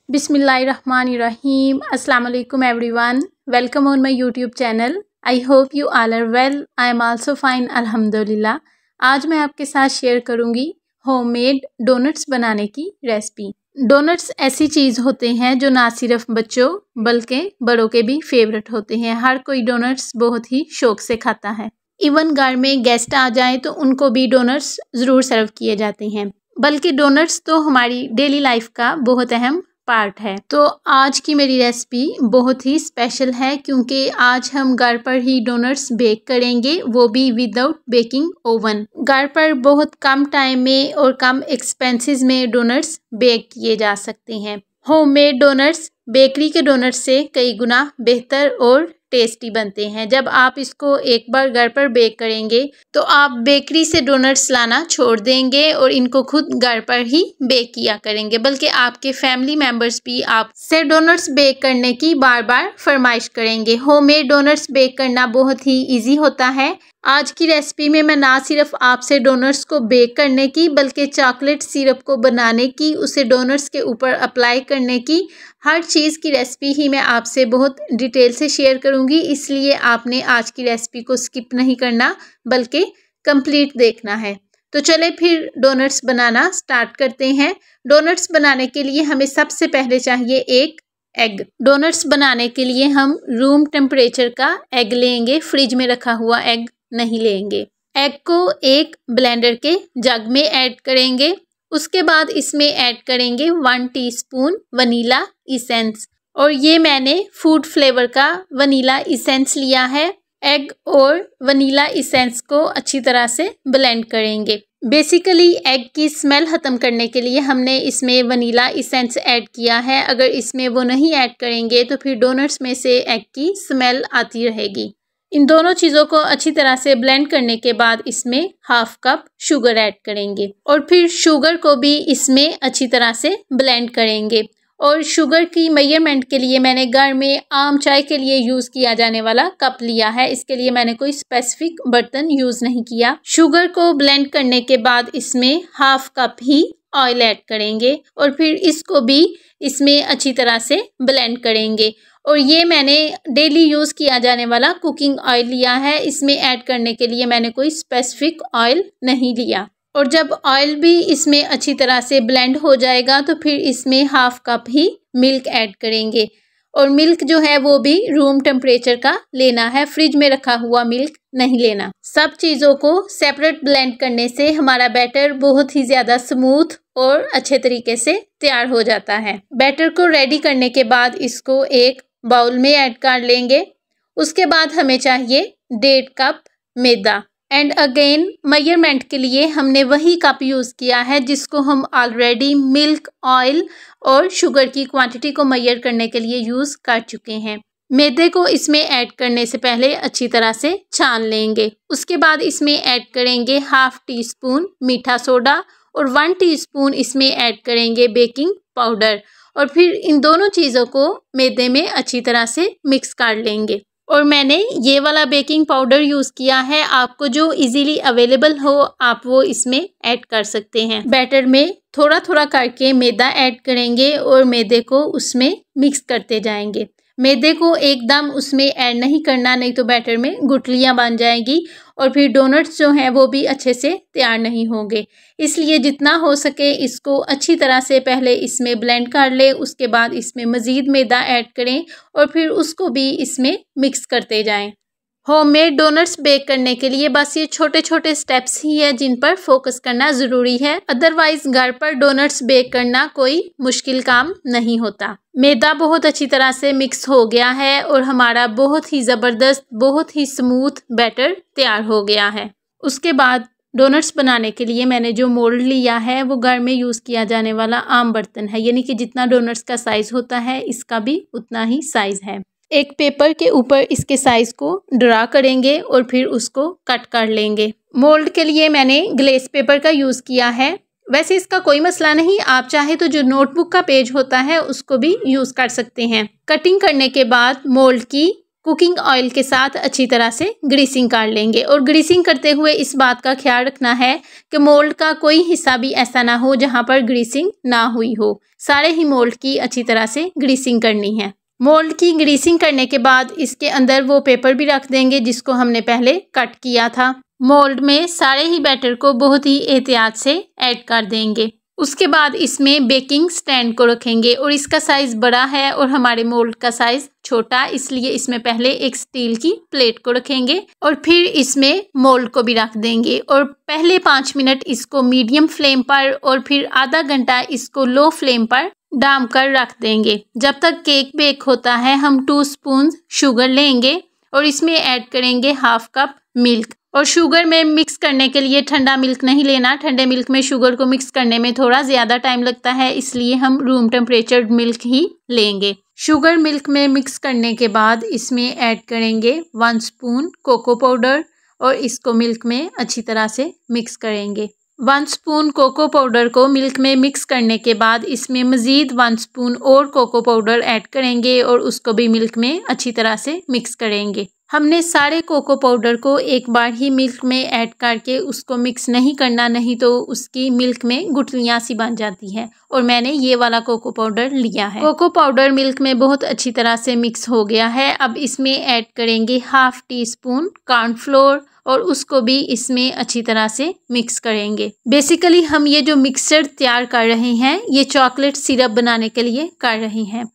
Bismillahirrahmanirrahim. Assalamu alaikum everyone. Welcome on my YouTube channel. I hope you all are well. I am also fine alhamdulillah. आज मैं आपके साथ share करूँगी homemade donuts बनाने की recipe. Donuts ऐसी चीज़ होते हैं जो ना सिर्फ बच्चों बल्कि बड़ों के भी फेवरेट होते हैं। हर कोई डोनट्स बहुत ही शौक से खाता है। इवन घर में गेस्ट आ जाएं तो उनको भी डोनट्स ज़रूर सर्व किए जाते हैं। बल्कि डोनट्स तो हमारी डेली लाइफ का बहुत अहम पार्ट है। तो आज की मेरी रेसिपी बहुत ही स्पेशल है क्योंकि आज हम घर पर ही डोनट्स बेक करेंगे, वो भी विदाउट बेकिंग ओवन। घर पर बहुत कम टाइम में और कम एक्सपेंसेस में डोनट्स बेक किए जा सकते हैं। होममेड डोनट्स बेकरी के डोनट्स से कई गुना बेहतर और टेस्टी बनते हैं। जब आप इसको एक बार घर पर बेक करेंगे तो आप बेकरी से डोनट्स लाना छोड़ देंगे और इनको खुद घर पर ही बेक किया करेंगे। बल्कि आपके फैमिली मेंबर्स भी आपसे डोनट्स बेक करने की बार बार फरमाइश करेंगे। होममेड डोनट्स बेक करना बहुत ही इजी होता है। आज की रेसिपी में मैं ना सिर्फ आपसे डोनट्स को बेक करने की बल्कि चॉकलेट सिरप को बनाने की, उसे डोनट्स के ऊपर अप्लाई करने की, हर चीज़ की रेसिपी ही मैं आपसे बहुत डिटेल से शेयर करूंगी। इसलिए आपने आज की रेसिपी को स्किप नहीं करना बल्कि कंप्लीट देखना है। तो चले फिर डोनट्स बनाना स्टार्ट करते हैं। डोनट्स बनाने के लिए हमें सबसे पहले चाहिए एक एग। डोनट्स बनाने के लिए हम रूम टेम्परेचर का एग लेंगे, फ्रिज में रखा हुआ एग नहीं लेंगे। एग को एक ब्लेंडर के जग में ऐड करेंगे। उसके बाद इसमें ऐड करेंगे 1 टीस्पून वनीला इसेंस, और ये मैंने फूड फ्लेवर का वनीला इसेंस लिया है। एग और वनीला इसेंस को अच्छी तरह से ब्लेंड करेंगे। बेसिकली एग की स्मेल ख़त्म करने के लिए हमने इसमें वनीला इसेंस ऐड किया है। अगर इसमें वो नहीं ऐड करेंगे तो फिर डोनट्स में से एग की स्मेल आती रहेगी। इन दोनों चीज़ों को अच्छी तरह से ब्लेंड करने के बाद इसमें हाफ कप शुगर ऐड करेंगे और फिर शुगर को भी इसमें अच्छी तरह से ब्लेंड करेंगे। और शुगर की मेजरमेंट के लिए मैंने घर में आम चाय के लिए यूज़ किया जाने वाला कप लिया है। इसके लिए मैंने कोई स्पेसिफिक बर्तन यूज़ नहीं किया। शुगर को ब्लेंड करने के बाद इसमें हाफ कप ही ऑयल ऐड करेंगे और फिर इसको भी इसमें अच्छी तरह से ब्लेंड करेंगे। और ये मैंने डेली यूज़ किया जाने वाला कुकिंग ऑयल लिया है। इसमें ऐड करने के लिए मैंने कोई स्पेसिफिक ऑयल नहीं लिया। और जब ऑयल भी इसमें अच्छी तरह से ब्लेंड हो जाएगा तो फिर इसमें हाफ कप ही मिल्क ऐड करेंगे। और मिल्क जो है वो भी रूम टेम्परेचर का लेना है, फ्रिज में रखा हुआ मिल्क नहीं लेना। सब चीज़ों को सेपरेट ब्लेंड करने से हमारा बैटर बहुत ही ज़्यादा स्मूथ और अच्छे तरीके से तैयार हो जाता है। बैटर को रेडी करने के बाद इसको एक बाउल में ऐड कर लेंगे। उसके बाद हमें चाहिए 1.5 cup maida. And again measurement के लिए हमने वही कप यूज़ किया है जिसको हम ऑलरेडी मिल्क, ऑयल और शुगर की क्वांटिटी को मेजर करने के लिए यूज़ कर चुके हैं। मैदे को इसमें ऐड करने से पहले अच्छी तरह से छान लेंगे। उसके बाद इसमें ऐड करेंगे हाफ टीस्पून मीठा सोडा और 1 टीस्पून इसमें ऐड करेंगे बेकिंग पाउडर। और फिर इन दोनों चीज़ों को मैदे में अच्छी तरह से मिक्स कर लेंगे। और मैंने ये वाला बेकिंग पाउडर यूज़ किया है। आपको जो इजीली अवेलेबल हो आप वो इसमें ऐड कर सकते हैं। बैटर में थोड़ा थोड़ा करके मैदा ऐड करेंगे और मैदे को उसमें मिक्स करते जाएंगे। मैदे को एकदम उसमें ऐड नहीं करना, नहीं तो बैटर में गुठलियाँ बन जाएगी और फिर डोनट्स जो हैं वो भी अच्छे से तैयार नहीं होंगे। इसलिए जितना हो सके इसको अच्छी तरह से पहले इसमें ब्लेंड कर ले, उसके बाद इसमें मज़ीद मैदा ऐड करें और फिर उसको भी इसमें मिक्स करते जाएं। होममेड डोनट्स बेक करने के लिए बस ये छोटे छोटे स्टेप्स ही है जिन पर फोकस करना ज़रूरी है। अदरवाइज़ घर पर डोनट्स बेक करना कोई मुश्किल काम नहीं होता। मैदा बहुत अच्छी तरह से मिक्स हो गया है और हमारा बहुत ही ज़बरदस्त, बहुत ही स्मूथ बैटर तैयार हो गया है। उसके बाद डोनट्स बनाने के लिए मैंने जो मोल्ड लिया है वो घर में यूज़ किया जाने वाला आम बर्तन है, यानी कि जितना डोनट्स का साइज़ होता है इसका भी उतना ही साइज़ है। एक पेपर के ऊपर इसके साइज़ को ड्रा करेंगे और फिर उसको कट कर लेंगे। मोल्ड के लिए मैंने ग्लेस पेपर का यूज़ किया है। वैसे इसका कोई मसला नहीं, आप चाहे तो जो नोटबुक का पेज होता है उसको भी यूज़ कर सकते हैं। कटिंग करने के बाद मोल्ड की कुकिंग ऑयल के साथ अच्छी तरह से ग्रीसिंग कर लेंगे। और ग्रीसिंग करते हुए इस बात का ख्याल रखना है कि मोल्ड का कोई हिस्सा भी ऐसा ना हो जहां पर ग्रीसिंग ना हुई हो। सारे ही मोल्ड की अच्छी तरह से ग्रीसिंग करनी है। मोल्ड की ग्रीसिंग करने के बाद इसके अंदर वो पेपर भी रख देंगे जिसको हमने पहले कट किया था। मोल्ड में सारे ही बैटर को बहुत ही एहतियात से ऐड कर देंगे। उसके बाद इसमें बेकिंग स्टैंड को रखेंगे और इसका साइज़ बड़ा है और हमारे मोल्ड का साइज़ छोटा, इसलिए इसमें पहले एक स्टील की प्लेट को रखेंगे और फिर इसमें मोल्ड को भी रख देंगे और पहले 5 मिनट इसको मीडियम फ्लेम पर और फिर आधा घंटा इसको लो फ्लेम पर डाम कर रख देंगे। जब तक केक बेक होता है हम 2 स्पून शुगर लेंगे और इसमें ऐड करेंगे हाफ कप मिल्क। और शुगर में मिक्स करने के लिए ठंडा मिल्क नहीं लेना, ठंडे मिल्क में शुगर को मिक्स करने में थोड़ा ज़्यादा टाइम लगता है, इसलिए हम रूम टेम्परेचर मिल्क ही लेंगे। शुगर मिल्क में मिक्स करने के बाद इसमें ऐड करेंगे 1 स्पून कोको पाउडर और इसको मिल्क में अच्छी तरह से मिक्स करेंगे। 1 स्पून कोको पाउडर को मिल्क में मिक्स करने के बाद इसमें मज़ीद 1 स्पून और कोको पाउडर ऐड करेंगे और उसको भी मिल्क में अच्छी तरह से मिक्स करेंगे। हमने सारे कोको पाउडर को एक बार ही मिल्क में ऐड करके उसको मिक्स नहीं करना, नहीं तो उसकी मिल्क में गुठलियाँ सी बन जाती हैं। और मैंने ये वाला कोको पाउडर लिया है। कोको पाउडर मिल्क में बहुत अच्छी तरह से मिक्स हो गया है। अब इसमें ऐड करेंगे हाफ टी स्पून कॉर्नफ्लोर और उसको भी इसमें अच्छी तरह से मिक्स करेंगे। बेसिकली हम ये जो मिक्सचर तैयार कर रहे हैं ये चॉकलेट सिरप बनाने के लिए कर रहे हैं।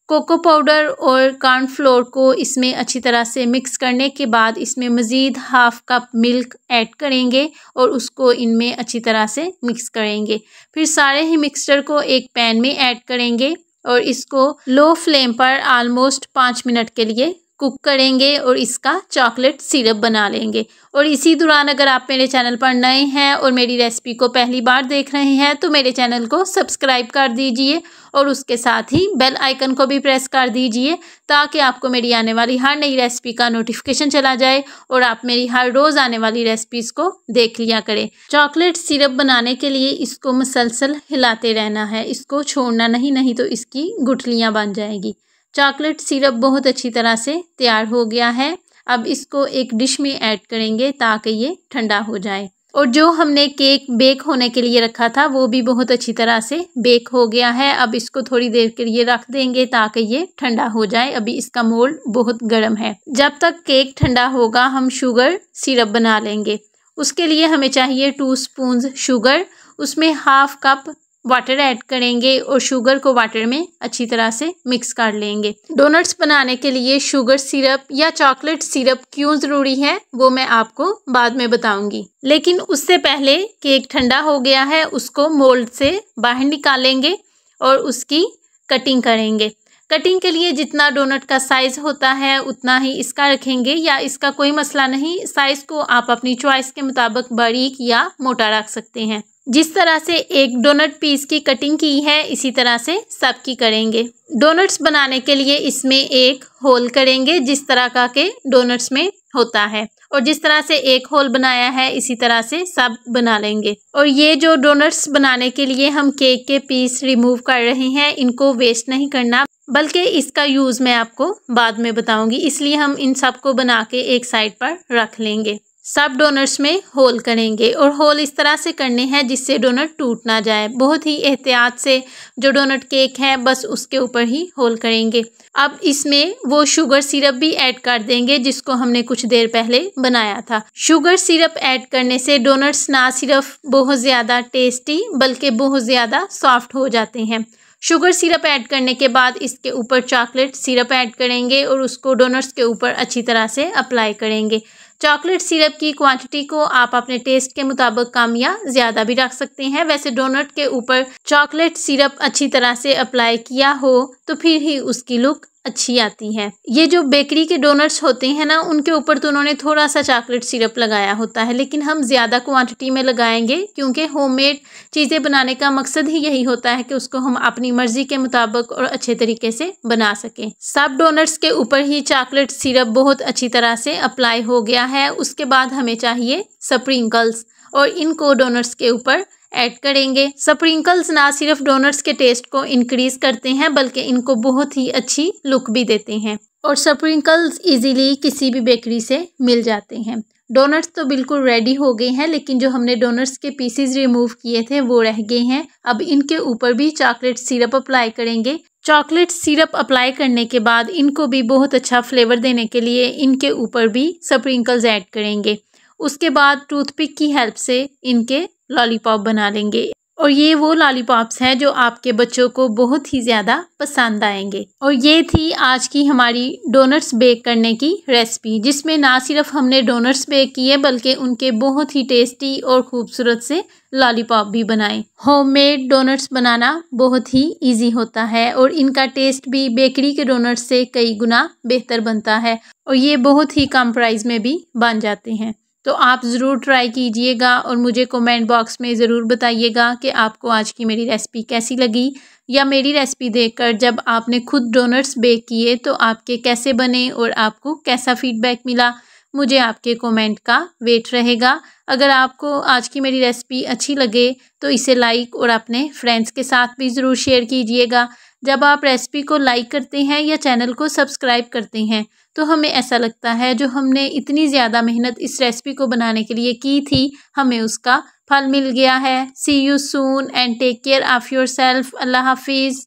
कोको पाउडर और कॉर्नफ्लोर को इसमें अच्छी तरह से मिक्स करने के बाद इसमें मज़ीद हाफ कप मिल्क ऐड करेंगे और उसको इनमें अच्छी तरह से मिक्स करेंगे। फिर सारे ही मिक्सचर को एक पैन में ऐड करेंगे और इसको लो फ्लेम पर ऑलमोस्ट 5 मिनट के लिए कुक करेंगे और इसका चॉकलेट सिरप बना लेंगे। और इसी दौरान अगर आप मेरे चैनल पर नए हैं और मेरी रेसिपी को पहली बार देख रहे हैं तो मेरे चैनल को सब्सक्राइब कर दीजिए और उसके साथ ही बेल आइकन को भी प्रेस कर दीजिए ताकि आपको मेरी आने वाली हर नई रेसिपी का नोटिफिकेशन चला जाए और आप मेरी हर रोज़ आने वाली रेसिपीज़ को देख लिया करें। चॉकलेट सिरप बनाने के लिए इसको मुसलसल हिलाते रहना है, इसको छोड़ना नहीं तो इसकी गुठलियाँ बन जाएगी। चॉकलेट सिरप बहुत अच्छी तरह से तैयार हो गया है। अब इसको एक डिश में ऐड करेंगे ताकि ये ठंडा हो जाए। और जो हमने केक बेक होने के लिए रखा था वो भी बहुत अच्छी तरह से बेक हो गया है। अब इसको थोड़ी देर के लिए रख देंगे ताकि ये ठंडा हो जाए। अभी इसका मोल्ड बहुत गर्म है। जब तक केक ठंडा होगा हम शुगर सिरप बना लेंगे। उसके लिए हमें चाहिए 2 स्पून शुगर, उसमें हाफ कप वाटर ऐड करेंगे और शुगर को वाटर में अच्छी तरह से मिक्स कर लेंगे। डोनट्स बनाने के लिए शुगर सिरप या चॉकलेट सिरप क्यों ज़रूरी है वो मैं आपको बाद में बताऊंगी, लेकिन उससे पहले केक ठंडा हो गया है, उसको मोल्ड से बाहर निकालेंगे और उसकी कटिंग करेंगे। कटिंग के लिए जितना डोनट का साइज़ होता है उतना ही इसका रखेंगे, या इसका कोई मसला नहीं, साइज़ को आप अपनी चॉइस के मुताबिक बारीक या मोटा रख सकते हैं। जिस तरह से एक डोनट पीस की कटिंग की है इसी तरह से सबकी करेंगे। डोनट्स बनाने के लिए इसमें एक होल करेंगे जिस तरह का के डोनट्स में होता है, और जिस तरह से एक होल बनाया है इसी तरह से सब बना लेंगे। और ये जो डोनट्स बनाने के लिए हम केक के पीस रिमूव कर रहे हैं इनको वेस्ट नहीं करना, बल्कि इसका यूज़ मैं आपको बाद में बताऊंगी, इसलिए हम इन सब को बना के एक साइड पर रख लेंगे। सब डोनट्स में होल करेंगे और होल इस तरह से करने हैं जिससे डोनट टूट ना जाए। बहुत ही एहतियात से जो डोनट केक है बस उसके ऊपर ही होल करेंगे। अब इसमें वो शुगर सिरप भी ऐड कर देंगे जिसको हमने कुछ देर पहले बनाया था। शुगर सिरप ऐड करने से डोनट्स ना सिर्फ बहुत ज़्यादा टेस्टी बल्कि बहुत ज़्यादा सॉफ्ट हो जाते हैं। शुगर सिरप ऐड करने के बाद इसके ऊपर चॉकलेट सिरप ऐड करेंगे और उसको डोनट्स के ऊपर अच्छी तरह से अप्लाई करेंगे। चॉकलेट सिरप की क्वांटिटी को आप अपने टेस्ट के मुताबिक कम या ज़्यादा भी रख सकते हैं। वैसे डोनट के ऊपर चॉकलेट सिरप अच्छी तरह से अप्लाई किया हो तो फिर ही उसकी लुक अच्छी आती है। ये जो बेकरी के डोनट्स होते हैं ना उनके ऊपर तो उन्होंने थोड़ा सा चॉकलेट सिरप लगाया होता है, लेकिन हम ज़्यादा क्वांटिटी में लगाएंगे क्योंकि होममेड चीज़ें बनाने का मकसद ही यही होता है कि उसको हम अपनी मर्ज़ी के मुताबिक और अच्छे तरीके से बना सकें। सब डोनट्स के ऊपर ही चॉकलेट सिरप बहुत अच्छी तरह से अप्लाई हो गया है। उसके बाद हमें चाहिए स्प्रिंकल्स और इनको डोनट्स के ऊपर ऐड करेंगे। स्प्रिंकल्स ना सिर्फ डोनट्स के टेस्ट को इंक्रीज करते हैं बल्कि इनको बहुत ही अच्छी लुक भी देते हैं। और स्प्रिंकल्स इजीली किसी भी बेकरी से मिल जाते हैं। डोनट्स तो बिल्कुल रेडी हो गए हैं, लेकिन जो हमने डोनट्स के पीसेस रिमूव किए थे वो रह गए हैं। अब इनके ऊपर भी चॉकलेट सिरप अप्लाई करेंगे। चॉकलेट सिरप अप्लाई करने के बाद इनको भी बहुत अच्छा फ्लेवर देने के लिए इनके ऊपर भी स्प्रिंकल्स ऐड करेंगे। उसके बाद टूथपिक की हेल्प से इनके लॉलीपॉप बना लेंगे। और ये वो लॉलीपॉप्स हैं जो आपके बच्चों को बहुत ही ज़्यादा पसंद आएंगे। और ये थी आज की हमारी डोनट्स बेक करने की रेसिपी, जिसमें ना सिर्फ हमने डोनट्स बेक किए बल्कि उनके बहुत ही टेस्टी और खूबसूरत से लॉलीपॉप भी बनाए। होममेड डोनट्स बनाना बहुत ही इजी होता है और इनका टेस्ट भी बेकरी के डोनट्स से कई गुना बेहतर बनता है और ये बहुत ही कम प्राइस में भी बन जाते हैं। तो आप ज़रूर ट्राई कीजिएगा और मुझे कमेंट बॉक्स में ज़रूर बताइएगा कि आपको आज की मेरी रेसिपी कैसी लगी, या मेरी रेसिपी देखकर जब आपने खुद डोनट्स बेक किए तो आपके कैसे बने और आपको कैसा फीडबैक मिला। मुझे आपके कमेंट का वेट रहेगा। अगर आपको आज की मेरी रेसिपी अच्छी लगे तो इसे लाइक और अपने फ्रेंड्स के साथ भी ज़रूर शेयर कीजिएगा। जब आप रेसिपी को लाइक करते हैं या चैनल को सब्सक्राइब करते हैं तो हमें ऐसा लगता है जो हमने इतनी ज़्यादा मेहनत इस रेसिपी को बनाने के लिए की थी, हमें उसका फल मिल गया है। See you soon and take care of yourself. अल्लाह हाफिज़।